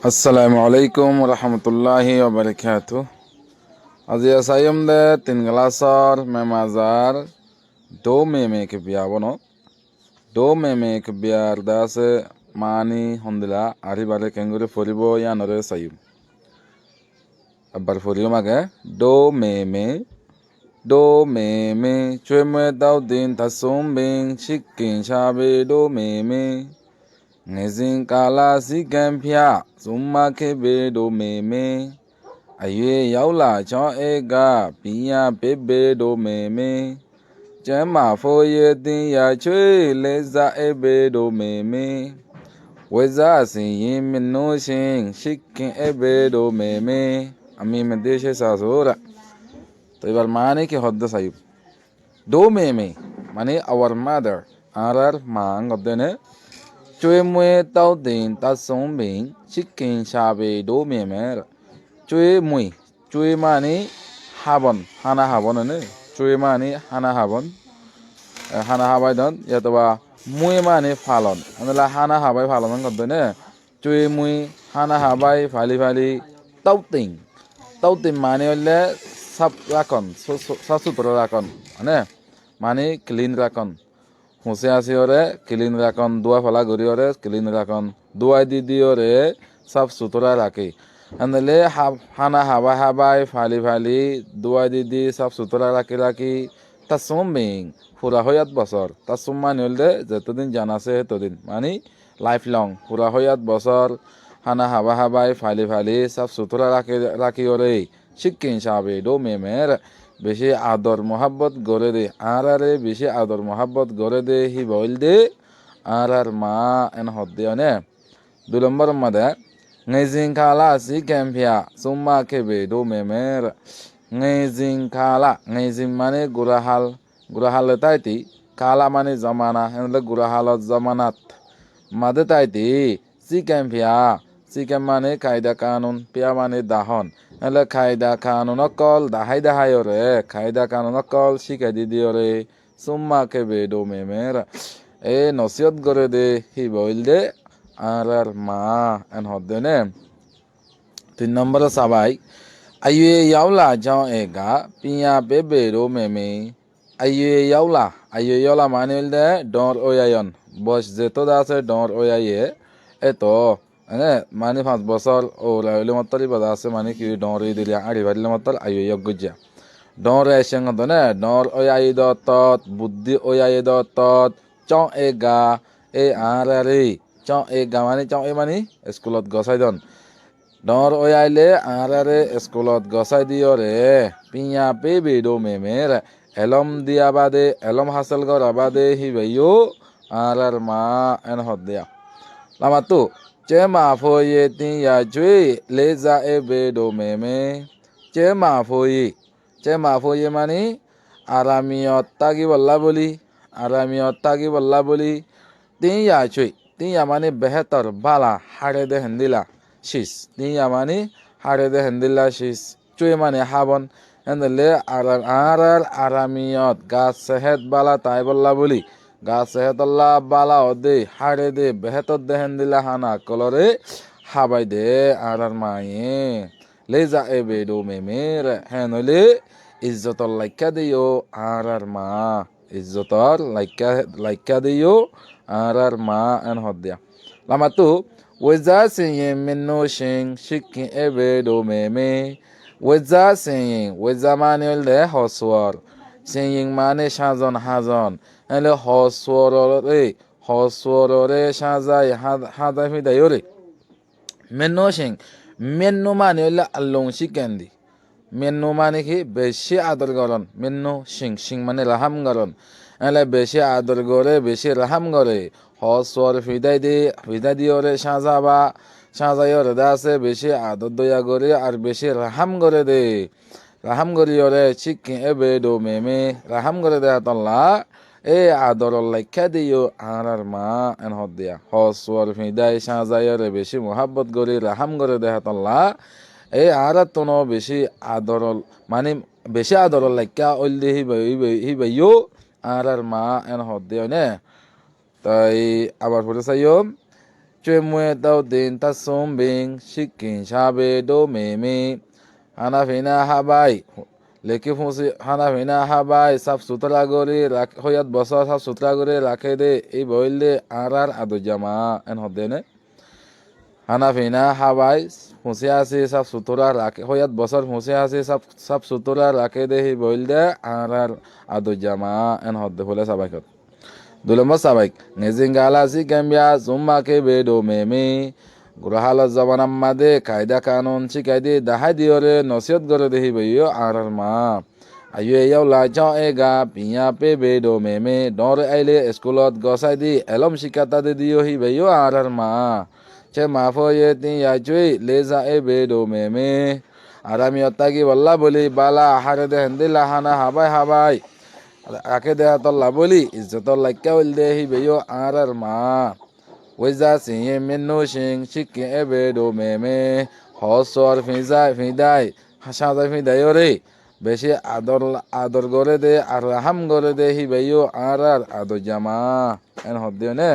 Assalamu alaikum warahmatullahi wabarakatuh. Aziya sayum de tin galasar memazar do meme ke biya bono. Do meme ke biya das mani hondila ari bare kengure foribo ya nore sayum. Abar foriyo mage do meme chweme dau din tasum bing shikin shabe do meme. Ngezin kala si kempia summa kebe do meme aye yaula chon ega pinya bebe do meme chema foye tin ya chwe leza ebe do meme weza sin yin minu shin shikin ebe do meme ami me deshe sasura to ibar mane ki hodda sayub do meme mane our mother arar mang odene Chui mui tao tin ta song bing chicken shabe do me mer. Chui mani habon hana habon ne. Chui mani hana habon hana habai don ya to ba mui mani falon. Anela hana habai falon ngod ne. Chui mui hana habai fali tao tin mani ole sab rakon sab sutro rakon ne. Mani clean rakon. Huse asi ore clean rakon dua phala guri ore clean rakon dua didi ore sab sutura raki andale hana habai fali dua didi sab sutura raki tasum bing pura hoyat bosor tasum mani holde jetodin janase todin mani lifelong pura hoyat bosor hana habai fali sab sutura raki ore শিক্ষিন সাবে do মেমের বেশি আদর মোহাব্বত গড়ে দে আরে বেশি আদর মোহাব্বত গড়ে দে হি বইল দে আর মা এন হদ্দে অনে 2 নম্বর মধ্যে ngezin kala si kempia summa kebe do memer ngezin মানে gurahal taiti kala মানে zamana henle gurahalat zamanat made taiti si kempia মানে কায়দা কানুন পিয়া মানে দাহন hele kaida kanun okol dahay ore kaida kanun okol শিখাই দি ore summa kebe do memer e nasihat gore de hi boil de আর মা en hodde ne 3 number sabai ayue yaula jong ega pinya bebe do meme ayue yaula manil de dor oyayon bos jeto da আছে dor oyaye eto মানে 5 বছর ওরা হইলে মাত্র বাদা আছে মানে কি ডরে দিলে আড়ি বাড়িলে মাত্র আইও ইয়গুজা ডরে এসে গত না ডর ওই আই দত বুদ্ধি ওই আই দত চং এগা এ আর রে চং এগা মানে চং এ মানে স্কুলত গসাই দন ডর ওই আইলে আর রে স্কুলত গসাই দিও রে পিয়া পেবে ডো মেমের এলম দিয়া বাদে এলম হাসল করা বাদে হিবাইও আর মা এন হদ দিয়া লামাতু Chema foye tin ya jwe leza ebe do meme chema foye mani aramiyot tagi balla boli tin ya mani behetar bala hare de hendila shis tin ya mani hare de hendila shis chwe mani habon endele aramiyot gas sehet bala tai balla boli গাছ হেতল্লা বালা দে হাড়ে দে বেহেতর দেহেন দিলা হানা কলরে হাবাই দে আর মায়ে লে যা এবে do মেমের হ্যাঁ নইলে ইজ্জতর লাইকা দিও আর মা ইজ্জতর লাইকা দিও আর মা এন হদ দিয়া লামাতু ওয়েজা সিং মিন্নো সিং শিকি এবে ডো মেমে ওয়েজা মানে হলে হসওয়ার সিং মানে সাজন হাজন hele hosworore shazai hada fidayore menno shing menno mane ola allong shikendi menno mane ki beshi ador goron menno shing mane raham goron hele beshi ador gore beshi raham gore hoswor fidai diore shazayore dase beshi ador doya gore ar beshi raham gore de raham goriore chicken ebe do meme raham gore de atalla এ আদরর লাইকা দিও আর মা N হদ দিয়া হসওয়ার ফিদাই সাজাইরে বেশি মোহাব্বত গরি রাহাম করে দেহাতল্লা এ আর তোনো বেশি আদরল মানে বেশি আদরল লাইকা ওইল দি হিবাইও আর মা এন হদ দিও নে তাই আবার পড়ে চাইও ကျွေးမွေးတောက်တင်သတ်ဆုံးပင်ရှိကင်ရှာပေတို့မေမေဟာနာဖိနာဟာဘိုင်लेकिन मुझे खाना पीना हा भाई सब सुथरा करे होयत बसर सब सुथरा करे राखे दे এই বইলে আর আদু জামা এন হদে নে খানা পিনা হা ভাই মুছে আছে সব সুতরা রাখে হয়াত বছর মুছে আছে সব সুতরা রাখে দে এই বইলে আর আদু জামা এন হদে হলে সাবাইকত দুলম্বা সাবাইক নেজিঙ্গালা সি ক্যাম্বিয়া জুম্মাকে বেডো মেমে গুরহালত জবান আম্মাদে কায়দা কানুন শিকাইদে দাহাই দিওরে নসিহত করে দেহি বইও আর মা আইয়ে ইয়াও লাইচাও এগা পিয়া পে বেডো মেমে ডর আইলে স্কুলত গসাই দি এলম শিকাতা দে দিও হি বইও আর মা চে মাফয়ে তি ইয়াচুই লেজা এ বেডো মেমে আরামি অত্তাকি বল্লা বলি বালা আহারে দে হেন্দিলা হানা হাবাই আকে দেয়া তল্লা বলি ইজ্জতর লাইকা হইল দে হি বইও আর মা ওইজা সিয়ে মেনু সিং শিকে এবে ডো মেমে হসর ফিদাই হাসাদাই ফিদাই রে বেশি আদর করে দে আর রাহাম করে দে হি বাইও আর আদর জামা এন হদ্দিও নে